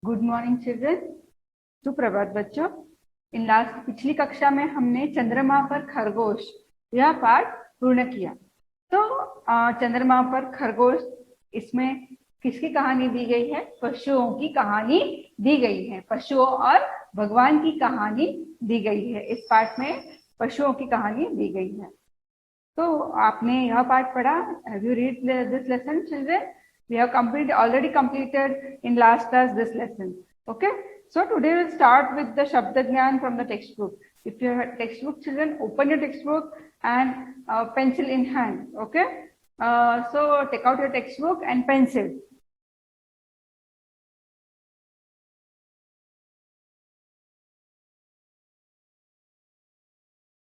Good morning children. सुप्रभात बच्चों। In last पिछली कक्षा में हमने चंद्रमा पर खरगोश यह पाठ पूर्ण किया। तो चंद्रमा पर खरगोश, इसमें किसकी कहानी दी गई है? पशुओं की कहानी दी गई है। पशुओं और भगवान की कहानी दी गई है। इस पाठ में पशुओं की कहानी दी गई है। तो आपने यह पाठ पढ़ा। Have you read this lesson children? We have already completed in last class this lesson. Okay. So today we'll start with the Shabda Gyan from the textbook. If you have textbook, children, open your textbook and pencil in hand. Okay. So take out your textbook and pencil.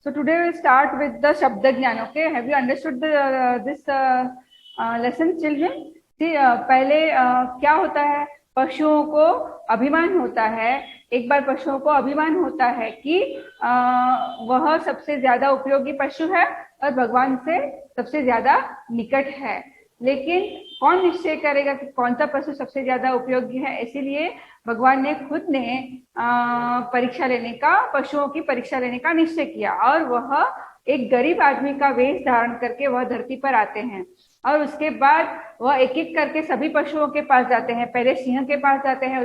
So today we'll start with the Shabda Gyan. Okay. Have you understood this lesson, children? See, पहले क्या होता है? पशुओं को अभिमान होता है। एक बार पशुओं को अभिमान होता है कि वह सबसे ज्यादा उपयोगी पशु है और भगवान से सबसे ज्यादा निकट है। लेकिन कौन निश्चय करेगा कि कौन सा पशु सबसे ज्यादा उपयोगी है? इसीलिए भगवान ने खुद ने परीक्षा लेने का, पशुओं की परीक्षा लेने का निश्चय किया और वह एक गरीब आदमी का वेश धारण करके वह धरती पर आते हैं। और उसके बाद वह एक एक करके सभी पशुओं के पास जाते हैं। पहले सिंह के पास जाते हैं,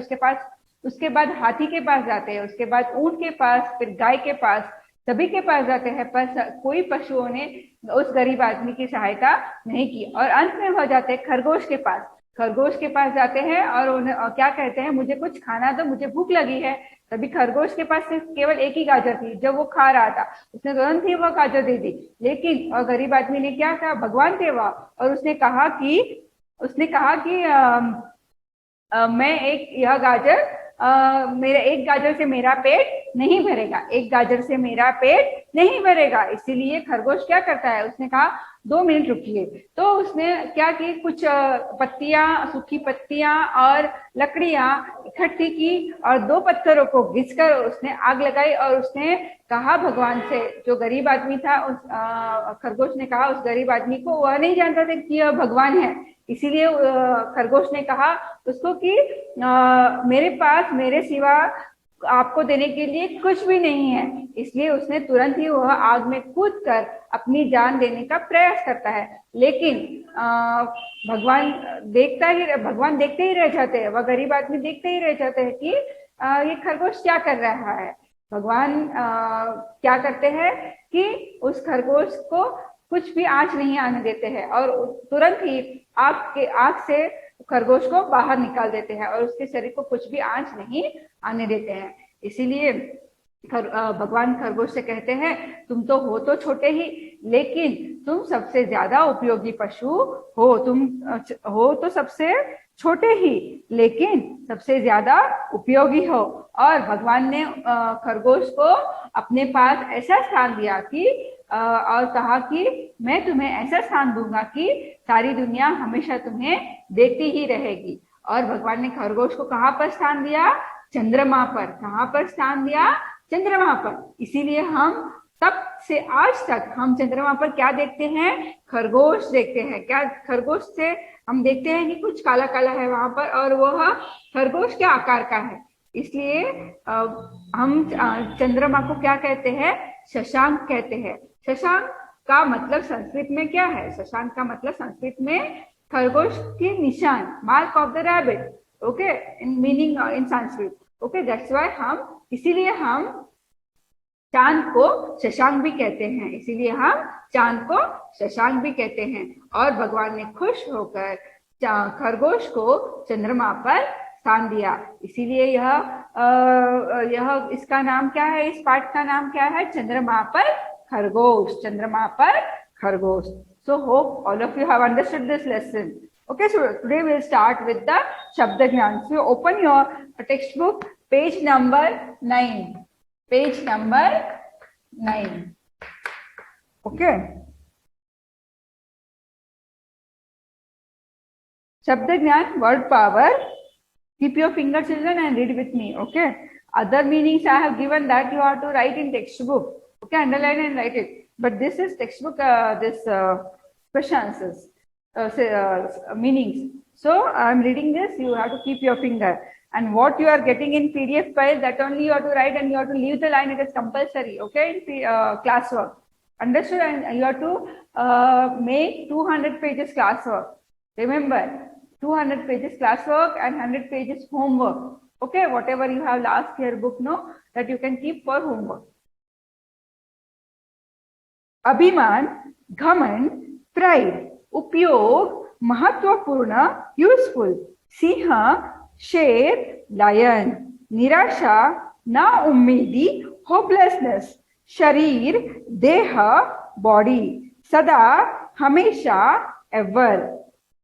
उसके बाद हाथी के पास जाते हैं, उसके बाद ऊंट के पास, फिर गाय के पास, सभी के पास जाते हैं। पर कोई पशुओं ने उस गरीब आदमी की सहायता नहीं की और अंत में वह जाते हैं खरगोश के पास। खरगोश के पास जाते हैं और उन्हें क्या कहते हैं, मुझे कुछ खाना दो, मुझे भूख लगी है। तभी खरगोश के पास सिर्फ केवल एक ही गाजर थी। जब वो खा रहा था उसने तुरंत ही वह गाजर दे दी। लेकिन और गरीब आदमी ने क्या कहा? भगवान थे वह, और उसने कहा कि मैं एक यह गाजर मेरा एक गाजर से मेरा पेट नहीं भरेगा, एक गाजर से मेरा पेट नहीं भरेगा। इसीलिए खरगोश क्या करता है? उसने कहा 2 मिनट रुकिए। तो उसने क्या की, कुछ पत्तियां, सूखी पत्तियां और लकड़ियां इकट्ठी की और 2 पत्थरों को घिसकर उसने आग लगाई और उसने कहा भगवान से, जो गरीब आदमी था, उस खरगोश ने कहा उस गरीब आदमी को, वह नहीं जानता था कि यह भगवान है। इसीलिए खरगोश ने कहा उसको कि मेरे पास मेरे सिवा आपको देने के लिए कुछ भी नहीं है। इसलिए उसने तुरंत ही वह आग में कूद कर अपनी जान देने का प्रयास करता है। लेकिन भगवान देखते ही रह जाते हैं। वह गरीब आदमी देखते ही रह जाते हैं कि ये खरगोश क्या कर रहा है। भगवान क्या करते हैं कि उस खरगोश को कुछ भी आंच नहीं आने देते हैं और तुरंत ही आग से खरगोश को बाहर निकाल देते हैं और उसके शरीर को कुछ भी आंच नहीं आने देते हैं। इसीलिए भगवान खरगोश से कहते हैं, तुम तो हो तो छोटे ही, लेकिन तुम सबसे ज्यादा उपयोगी पशु हो। तुम हो तो सबसे छोटे ही, लेकिन सबसे ज्यादा उपयोगी हो। और भगवान ने खरगोश को अपने पास ऐसा स्थान दिया कि और कहा कि मैं तुम्हें ऐसा स्थान दूंगा कि सारी दुनिया हमेशा तुम्हें देखती ही रहेगी। और भगवान ने खरगोश को कहाँ पर स्थान दिया? चंद्रमा पर। कहाँ पर स्थान दिया? चंद्रमा पर। इसीलिए हम तब से आज तक हम चंद्रमा पर क्या देखते हैं? खरगोश देखते हैं। क्या खरगोश से हम देखते हैं कि कुछ काला काला है वहां पर, और वह खरगोश क्या आकार का है। इसलिए हम चंद्रमा को क्या कहते हैं? शशांक कहते हैं। शशांक का मतलब संस्कृत में क्या है? शशांक का मतलब संस्कृत में खरगोश की निशान, mark of the rabbit. Okay, in meaning in Sanskrit. Okay, that's why इसीलिए हम चांद को शशांक भी कहते हैं। इसीलिए हम चांद को शशांक भी कहते हैं। और भगवान ने खुश होकर खरगोश को चंद्रमा पर स्थान दिया। इसीलिए यह इसका नाम क्या है? इस पाठ का नाम क्या है? चंद्रमा पर खरगोश। चंद्रमा पर खरगोश। So hope all of you have understood this lesson. Okay, so today we'll start with the Shabda Gyan. So open your textbook, page number 9. Page number 9. Okay. Shabda Gyan, word power. Keep your finger, children, and read with me. Okay. Other meanings I have given that you have to write in textbook. Okay, underline and write it. But this is textbook, question answers, meanings. So I am reading this. You have to keep your finger and what you are getting in PDF file, that only you have to write, and you have to leave the line. It is compulsory, okay, in classwork. Understood? And you have to make 200 pages classwork. Remember, 200 pages classwork and 100 pages homework. Okay, whatever you have last year book, no, that you can keep for homework. अभिमान, घमंड, pride, उपयोग, महत्वपूर्ण, useful, Singh, शेर, lion, निराशा, नाउम्मीदी, hopelessness, शरीर, देह, body, सदा, हमेशा, एवर,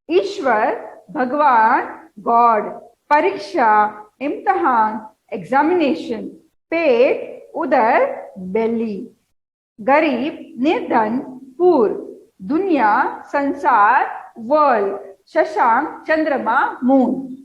ईश्वर, भगवान, गॉड, परीक्षा, इम्तिहान, एग्जामिनेशन, पेट, उदर, बेली, गरीब, निर्धन, पूर, दुनिया, संसार, वर्ल्ड, शशांक, चंद्रमा, moon.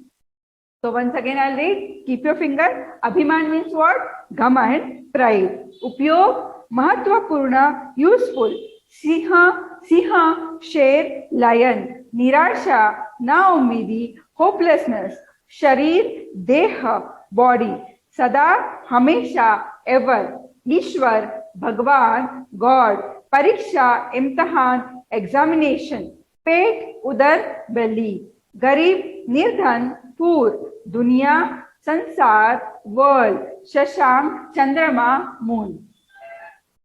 So once again I'll read. Keep your finger. Abhiman means what? Ghamand, pride. Upyog, mahatvapurna, useful. Siha, sher, lion. Nirasha, naumidi, hopelessness. Sharir, deha, body. Sada, hamesha, ever. Ishwar, भगवान, God, परीक्षा, इम्तिहान, examination, पेट, उदर, बेली, गरीब, निर्धन, पूर, दुनिया, संसार, world, Shashank, चंद्रमा, moon.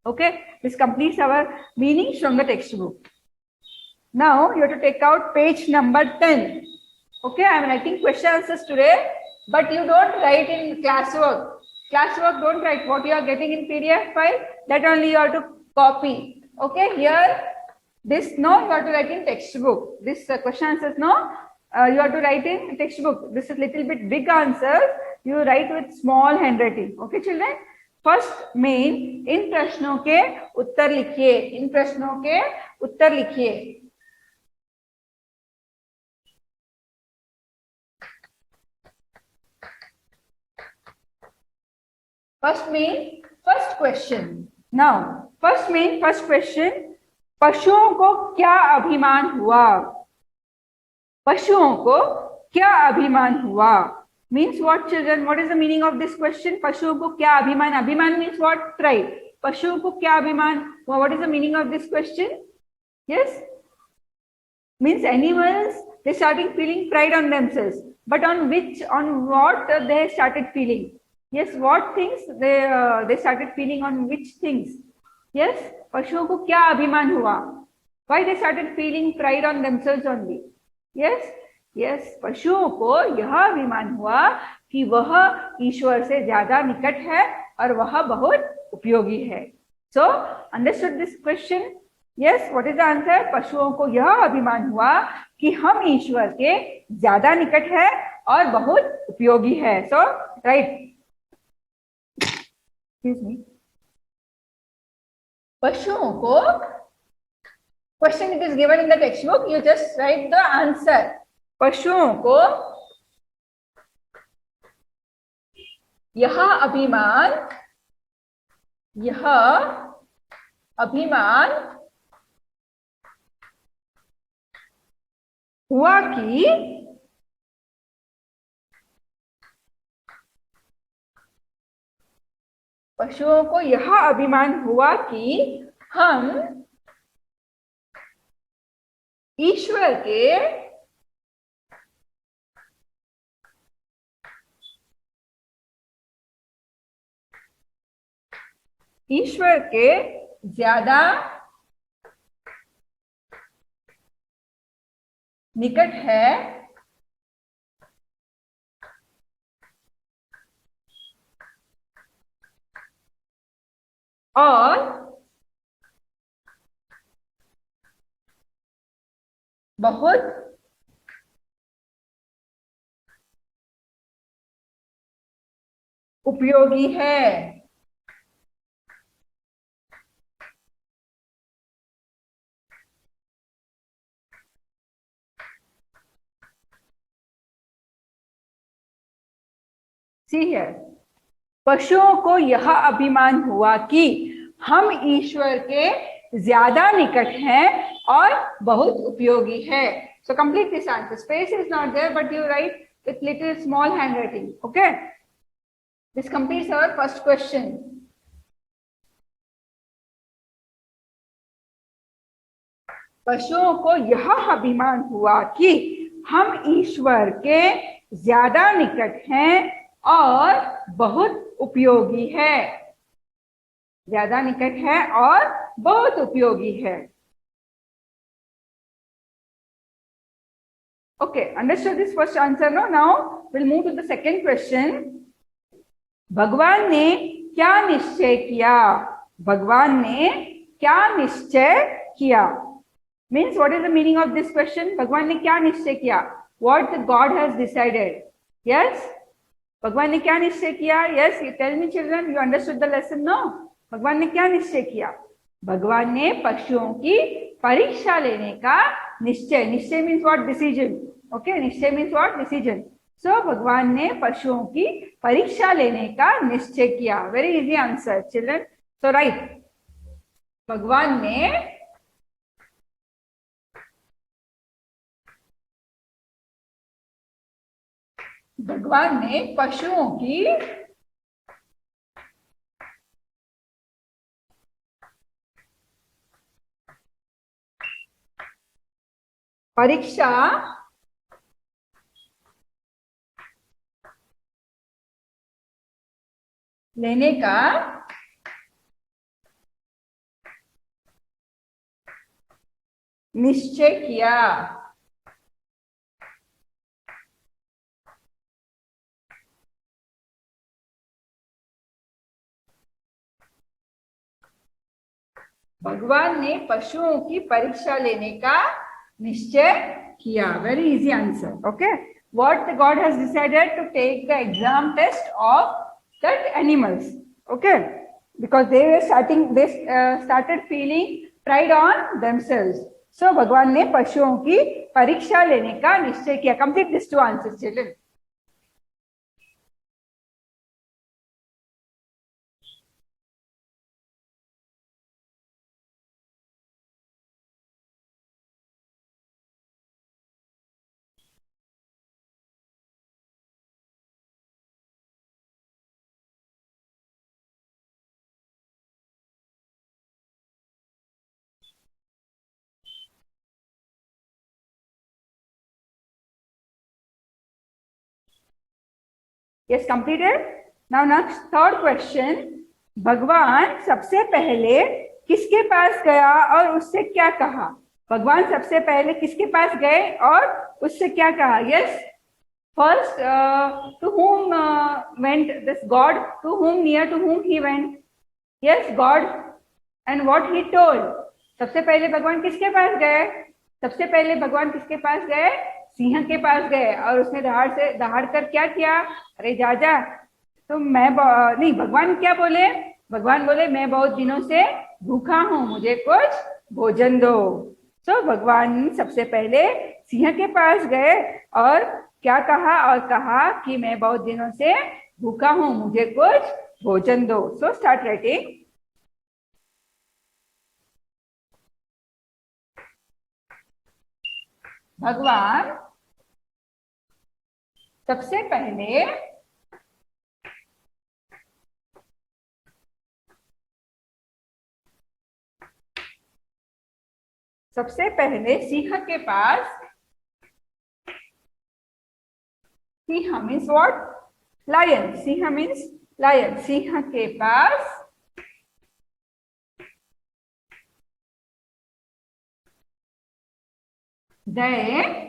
Okay, this completes our meaning from the textbook. Now you have to take out page number 10. Okay, I am writing question answers today, but you don't write in classwork. Classwork, don't write. What you are getting in PDF file, that only you have to copy. Okay, here, this no, you have to write in textbook. This question answers no, you have to write in textbook. This is little bit big answers. You write with small handwriting. Okay, children. First main, इन प्रश्नों के उत्तर लिखिए. इन प्रश्नों के उत्तर लिखिए. First main, first question. Now, first main, first question. पशुओं को क्या अभिमान हुआ? पशुओं को क्या अभिमान हुआ? Means what, children? What is the meaning of this question? पशुओं को क्या अभिमान? अभिमान means what? Pride. पशुओं को क्या अभिमान? What is the meaning of this question? Yes? Means animals, they started feeling pride on themselves. But on which, on what they started feeling? Yes, what things they started feeling, on which things? Yes, पशुओं को क्या अभिमान हुआ? Why they started feeling pride on themselves only? Yes, yes, पशुओं को यह अभिमान हुआ कि वह ईश्वर से ज्यादा निकट है और वह बहुत उपयोगी है. So, understood this question? Yes, what is the answer? पशुओं को यह अभिमान हुआ कि हम ईश्वर के ज्यादा निकट है और बहुत उपयोगी है. So, right. Excuse me. पशुओं को, question it is given in the textbook, you just write the answer. पशुओं को यह अभिमान हुआ कि पशुओं को यह अभिमान हुआ कि हम ईश्वर के ज्यादा निकट है और बहुत उपयोगी है. See here. पशुओं को यह अभिमान हुआ कि हम ईश्वर के ज्यादा निकट हैं और बहुत उपयोगी है. So complete this answer. Space is not there, but you write with little small handwriting. Okay, this completes our first question. पशुओं को यह अभिमान हुआ कि हम ईश्वर के ज्यादा निकट हैं और बहुत उपयोगी है। ज्यादा निकट है और बहुत उपयोगी है। Okay, understood this first answer? No, now we'll move to the second question. भगवान ने क्या निश्चय किया? भगवान ने क्या निश्चय किया? Means what is the meaning of this question? भगवान ने क्या निश्चय किया? What the God has decided? Yes? भगवान ने क्या निश्चय किया? Yes, you tell me children, you understood the lesson? No? भगवान ने क्या निश्चय किया? भगवान ने पशुओं की परीक्षा लेने का निश्चय, निश्चय मीन्स व्हाट? डिसीजन। ओके, निश्चय मीन्स व्हाट? डिसीजन। सो भगवान ने पशुओं की परीक्षा लेने का निश्चय किया। Very easy answer children. So right, भगवान ने पशुओं की परीक्षा लेने का निश्चय किया। भगवान ने पशुओं की परीक्षा लेने का निश्चय किया। Very easy answer. Okay, what the God has decided to take the exam test of that animals. Okay, because they started feeling pride on themselves. So भगवान ने पशुओं की परीक्षा लेने का निश्चय किया। Complete these two answers children. Yes, completed. Now next third question. भगवान सबसे पहले किसके पास गया और उससे क्या कहा? भगवान सबसे पहले किसके पास गए और उससे क्या कहा? Yes, first to whom went this God? To whom, near to whom he went? Yes, God. And what he told? सबसे पहले भगवान किसके पास गए? सबसे पहले भगवान किसके पास गए? सिंह के पास गए और उसने दहाड़ कर क्या किया? अरे जा तो मैं नहीं, भगवान क्या बोले? भगवान बोले मैं बहुत दिनों से भूखा हूं, मुझे कुछ भोजन दो। सो भगवान सबसे पहले सिंह के पास गए और क्या कहा? और कहा कि मैं बहुत दिनों से भूखा हूं, मुझे कुछ भोजन दो। So start writing. भगवान सबसे पहले सिंह के पास, सिंह मीन्स व्हाट? लायन। सिंह मीन्स लायन। सिंह के पास गए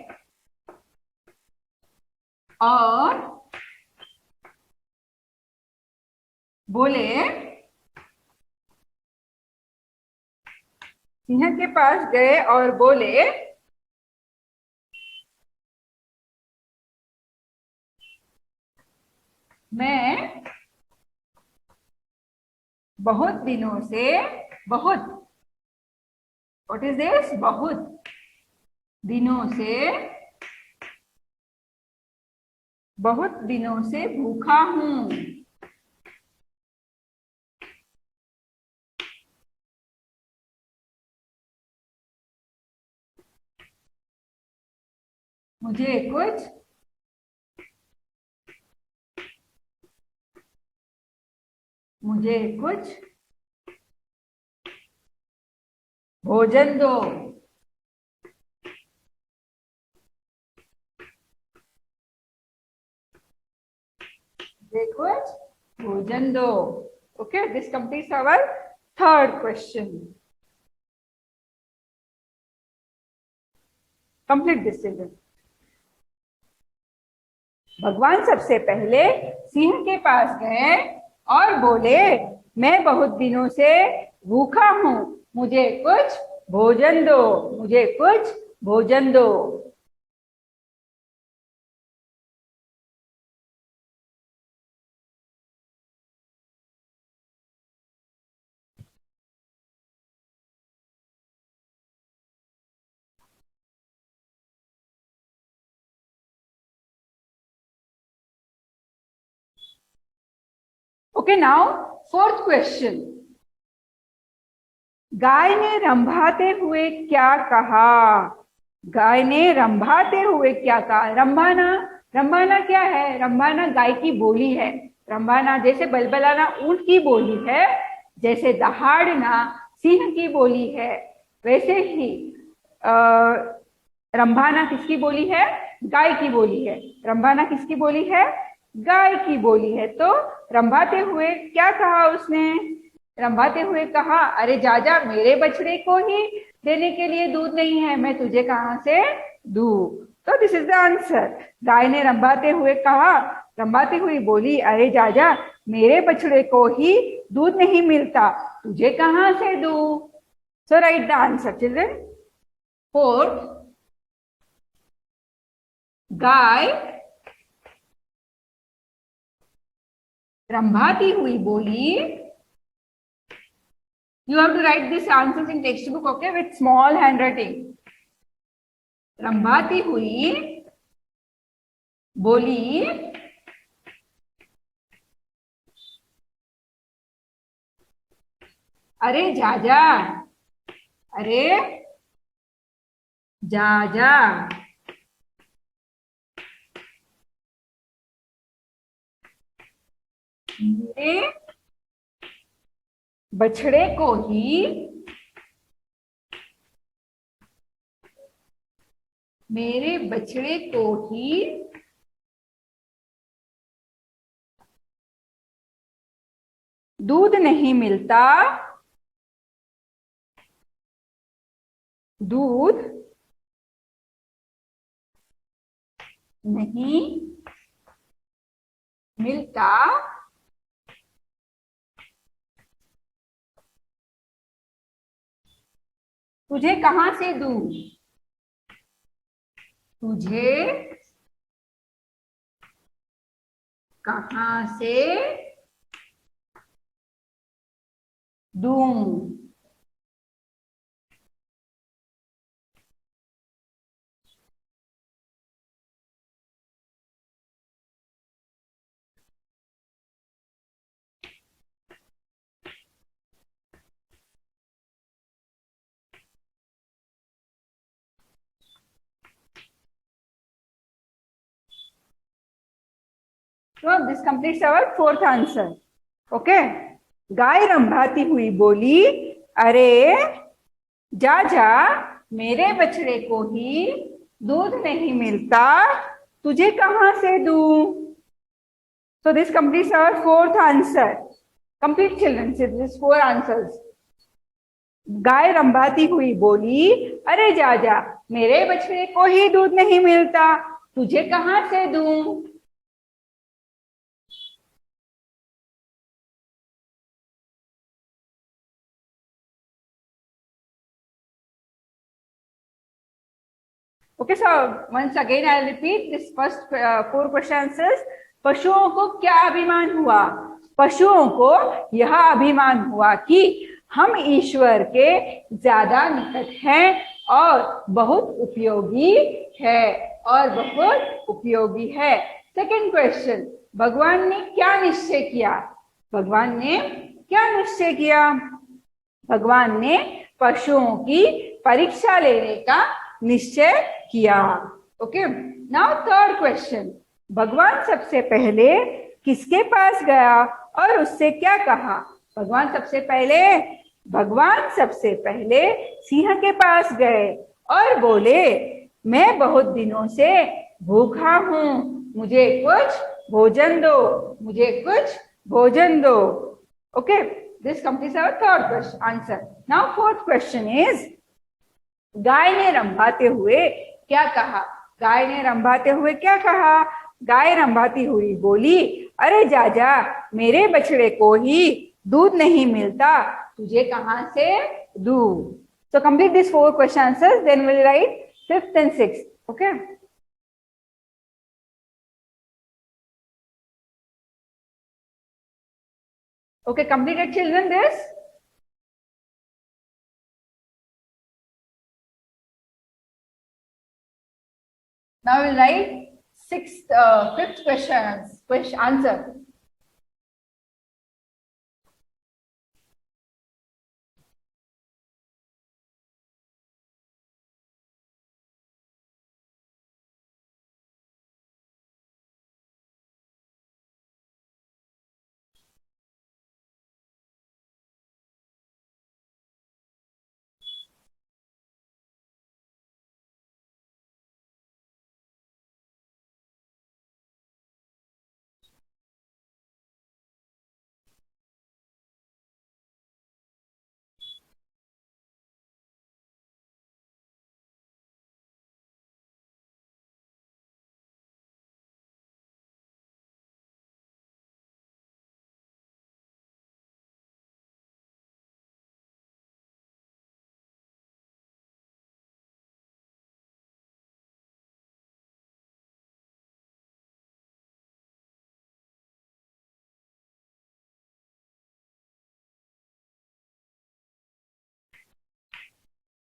और बोले, सिंह के पास गए और बोले मैं बहुत दिनों से, बहुत, व्हाट इज दिस? बहुत दिनों से, बहुत दिनों से भूखा हूं। मुझे कुछ मुझे कुछ भोजन दो। मुझे कुछ भोजन दो। Okay, this completes our third question. Complete this sentence. भगवान सबसे पहले सिंह के पास गए और बोले, मैं बहुत दिनों से भूखा हूं, मुझे कुछ भोजन दो, मुझे कुछ भोजन दो। Okay, now fourth question. गाय ने रंभाते हुए क्या कहा? गाय ने रंभाते हुए क्या कहा? रंभाना, रंभाना क्या है? रंभाना गाय की बोली है। रंभाना जैसे बलबलाना ऊंट की बोली है, जैसे दहाड़ना सिंह की बोली है, वैसे ही रंभाना किसकी बोली है? गाय की बोली है। रंभाना किसकी बोली है? गाय की बोली है। तो रंभाते हुए क्या कहा उसने? रंभाते हुए कहा, अरे जाजा, मेरे बछड़े को ही देने के लिए दूध नहीं है, मैं तुझे कहां से दूं? तो दिस इज द आंसर। गाय ने रंभाते हुए कहा, रंभाती हुई बोली, अरे जाजा, मेरे बछड़े को ही दूध नहीं मिलता, तुझे कहां से दूं? So write the answer children. Fourth, गाय रंभाती हुई बोली, you have to write this answers in textbook, okay, with small handwriting. रंभाती हुई बोली, अरे जाजा, अरे जाजा, मेरे बछड़े को ही, मेरे बछड़े को ही दूध नहीं मिलता, दूध नहीं मिलता, तुझे कहां से दूं? तुझे कहां से दूं? So this completes our fourth answer. Okay. गाय रंभाती हुई बोली, अरे जाजा, मेरे बछड़े को ही दूध नहीं मिलता, तुझे कहां से दूं? So this completes our fourth answer. Complete children. So this is four answers. गाय रंभाती हुई बोली, अरे जाजा, मेरे बछड़े को ही दूध नहीं मिलता, तुझे कहां से दूं? Okay, so once again I'll repeat this first four questions. पशुओं को क्या अभिमान हुआ? पशुओं को यह अभिमान हुआ कि हम ईश्वर के ज्यादा निकट हैं और बहुत उपयोगी है, और बहुत उपयोगी है। सेकंड क्वेश्चन, भगवान ने क्या निश्चय किया? भगवान ने क्या निश्चय किया? भगवान ने पशुओं की परीक्षा लेने का निश्चय किया। ओके, नाउ थर्ड क्वेश्चन, भगवान सबसे पहले किसके पास गया और उससे क्या कहा। भगवान सबसे पहले सिंह के पास गए और बोले, मैं बहुत दिनों से भूखा हूं, मुझे कुछ भोजन दो, मुझे कुछ भोजन दो। Okay, this completes our third question answer. Now fourth question is, गाय ने रंभाते हुए क्या कहा। गाय ने रंभाते हुए क्या कहा। गाय रंभाती हुई बोली, अरे जाजा, मेरे बछड़े को ही दूध नहीं मिलता, तुझे कहां से दूं। So complete these four question answers, then we'll write fifth and sixth. Okay. Okay, completed children this. Now we'll write fifth question answer.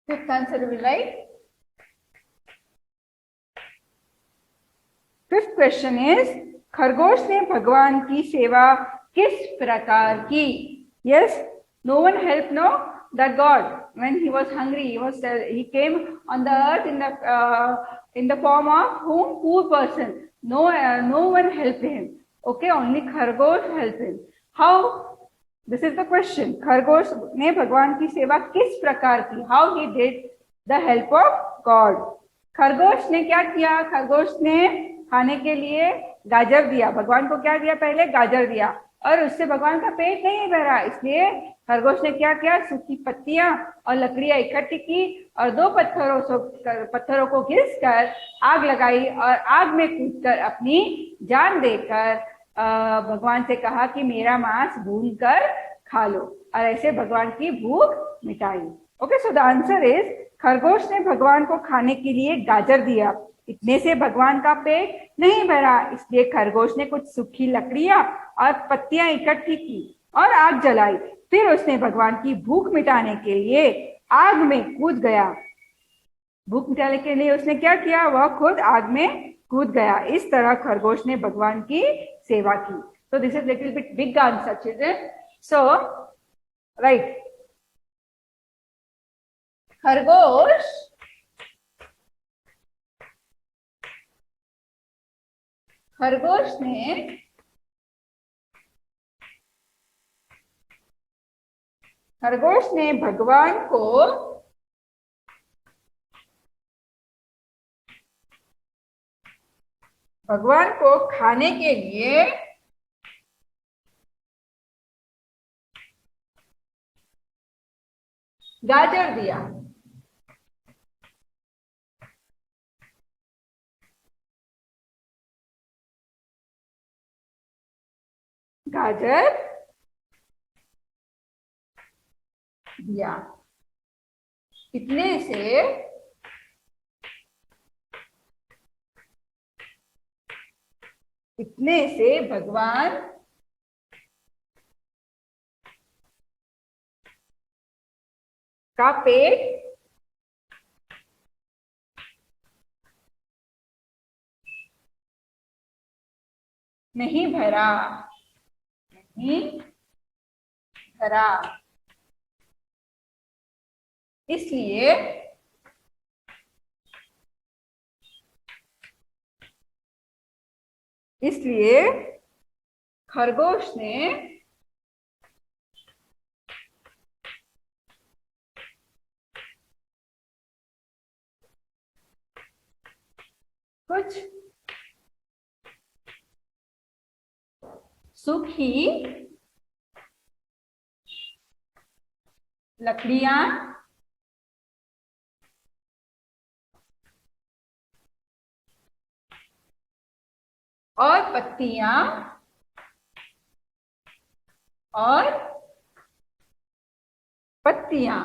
Fifth answer we will write. Fifth question is, खरगोश ने भगवान की सेवा किस प्रकार की। Yes, no one helped, no, that God when he was hungry, he came on the earth in the form of whom, poor person. No one helped him. Okay, only खरगोश helped him. How? This is the question. खरगोश ने भगवान की सेवा किस प्रकार की। How he did the help of God. खरगोश ने क्या किया। खरगोश ने खाने के लिए गाजर दिया। भगवान को क्या दिया, पहले गाजर दिया, और उससे भगवान का पेट नहीं भरा, इसलिए खरगोश ने क्या किया, सूखी पत्तियां और लकड़ियां इकट्ठी की और दो पत्थरों को घिस कर आग लगाई और आग में कूदकर अपनी जान देकर भगवान से कहा कि मेरा मांस भून कर खा लो, और ऐसे भगवान की भूख मिटाई। Okay, so the answer is, खरगोश ने भगवान को खाने के लिए गाजर दिया, इतने से भगवान का पेट नहीं भरा, इसलिए खरगोश ने कुछ सूखी लकड़ियां और पत्तियां इकट्ठी की और आग जलाई। फिर उसने भगवान की भूख मिटाने के लिए आग में कूद गया। भूख मिटाने के लिए उसने क्या किया, वह खुद आग में कूद गया। इस तरह खरगोश ने भगवान की सेवा की। So this is little bit big answer, children. So right, खरगोश ने भगवान को खाने के लिए गाजर दिया। गाजर दिया, इतने से भगवान का पेट नहीं भरा, इसलिए खरगोश ने कुछ सूखी लकड़ियां और पत्तियां और पत्तियां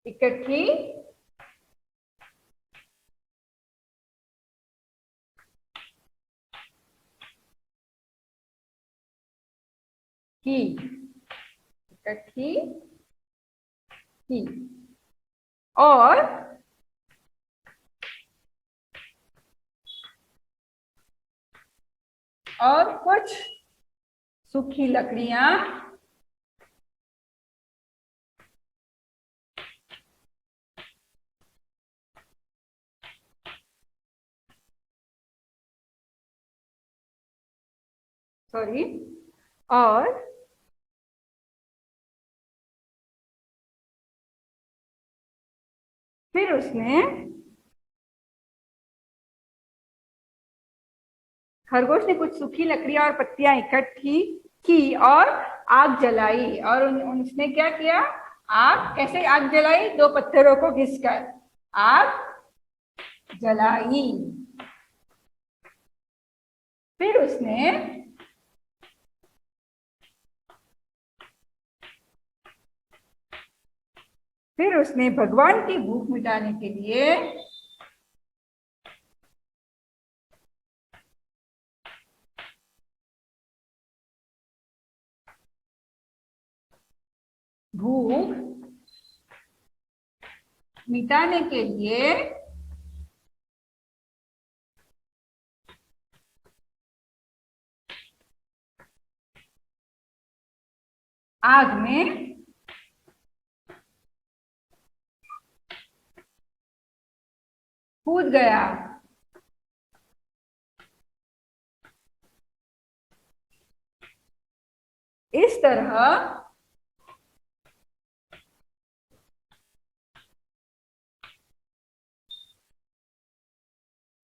इकट्ठी की, इकट्ठी की और कुछ सूखी लकड़ियां सॉरी और फिर उसने खरगोश ने कुछ सूखी लकड़ियां और पत्तियां इकट्ठी की और आग जलाई। और उसने क्या किया? आग कैसे आग जलाई? दो पत्थरों को घिसकर आग जलाई। फिर उसने भगवान की भूख मिटाने के लिए भूख मिटाने के लिए आग में कूद गया। इस तरह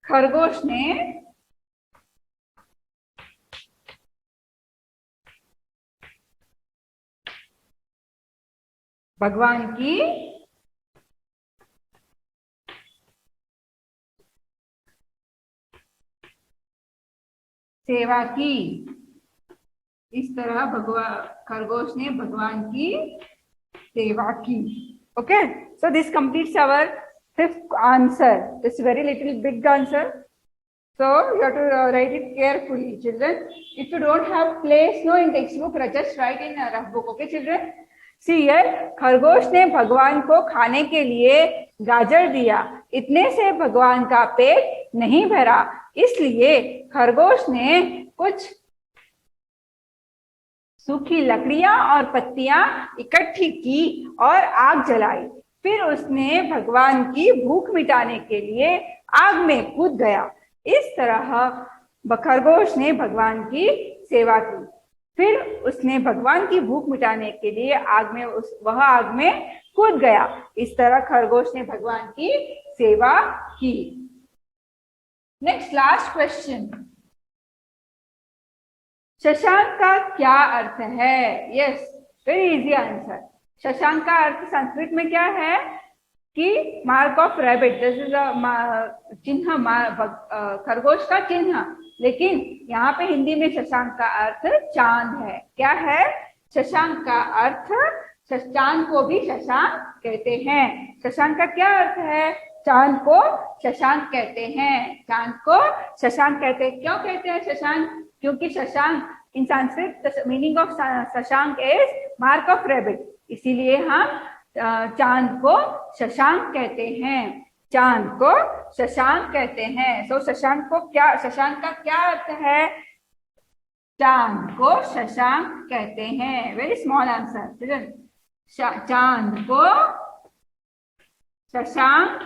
खरगोश ने भगवान की सेवा की। इस तरह भगवान खरगोश ने भगवान की सेवा की। Okay, so this completes our fifth answer. It's very little big answer, so you have to write it carefully, children. If you don't have place no in textbook, just write in a rough book. Okay, children. See here, खरगोश ने भगवान को खाने के लिए गाजर दिया। इतने से भगवान का पेट नहीं भरा, इसलिए खरगोश ने कुछ सूखी लकड़ियां और पत्तियां इकट्ठी की और आग जलाई। फिर उसने भगवान की भूख मिटाने के लिए आग में कूद गया। इस तरह खरगोश ने भगवान की सेवा की। फिर उसने भगवान की भूख मिटाने के लिए वह आग में कूद गया। इस तरह खरगोश ने भगवान की सेवा की। नेक्स्ट लास्ट क्वेश्चन, शशांक का क्या अर्थ है? Yes, very easy answer. Shashank का अर्थ संस्कृत में क्या है कि mark of rabbit, this is चिन्ह, खरगोश का चिन्ह। लेकिन यहाँ पे हिंदी में शशांक का अर्थ चांद है। क्या है? शशांक का अर्थ, चांद को भी शशांक कहते हैं। शशांक का क्या अर्थ है? चांद को शशांक कहते हैं। चांद को शशांक कहते हैं। क्यों कहते हैं शशांक? क्योंकि Shashank in Sanskrit meaning of Shashank is mark of rabbit, इसीलिए हम चांद को शशांक कहते हैं। चांद को शशांक कहते हैं। सो शशांक का क्या अर्थ है? चांद को शशांक कहते हैं। Very small answer. चांद को शशांक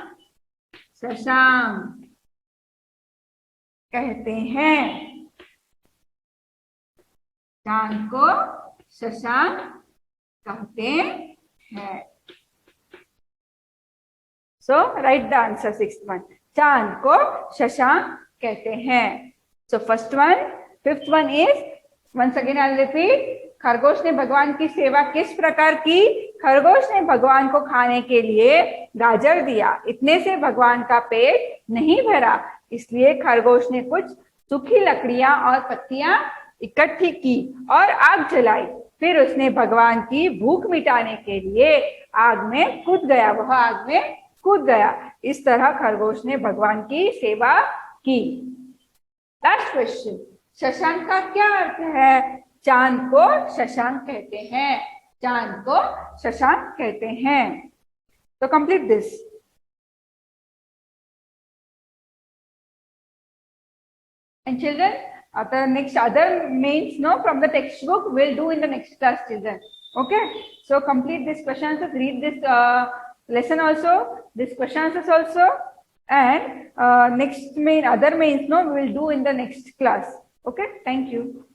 कहते हैं। चांद को शशांक कहते हैं। So write the answer. Sixth one, चांद को शशांक कहते हैं. So first one, fifth one is, once again I'll repeat, खरगोश ने भगवान की सेवा किस प्रकार की? खरगोश ने भगवान को खाने के लिए गाजर दिया, इतने से भगवान का पेट नहीं भरा, इसलिए खरगोश ने कुछ सूखी लकड़ियां और पत्तियां इकट्ठी की और आग जलाई. फिर उसने भगवान की भूख मिटाने के लिए आग में कूद गया, वह आग में कूद गया. इस तरह खरगोश ने भगवान की सेवा की. लास्ट क्वेश्चन, शशांक का क्या अर्थ है? चांद को शशांक कहते हैं. चांद को शशांक कहते हैं. तो complete this. And children, the next other mains from the textbook we'll do in the next class, children. Okay, so complete this question answers, read this lesson also, this question answers also, and next other mains we will do in the next class. Okay, thank you.